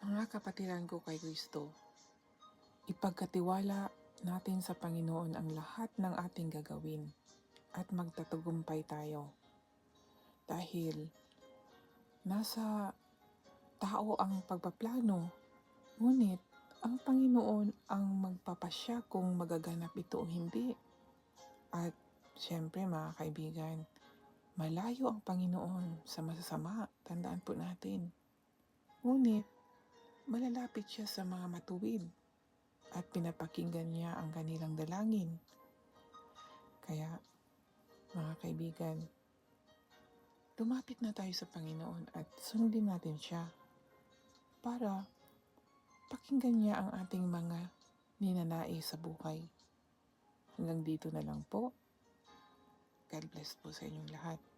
Mga kapatiran ko kay Kristo, ipagkatiwala natin sa Panginoon ang lahat ng ating gagawin at magtatagumpay tayo. Dahil nasa tao ang pagpaplano, ngunit ang Panginoon ang magpapasya kung magaganap ito o hindi. At syempre mga kaibigan, malayo ang Panginoon sa masasama, tandaan po natin. Ngunit malalapit siya sa mga matuwid at pinapakinggan niya ang kanilang dalangin. Kaya, mga kaibigan, lumapit na tayo sa Panginoon at sundin natin siya para pakinggan niya ang ating mga ninanais sa buhay. Hanggang dito na lang po. God bless po sa inyong lahat.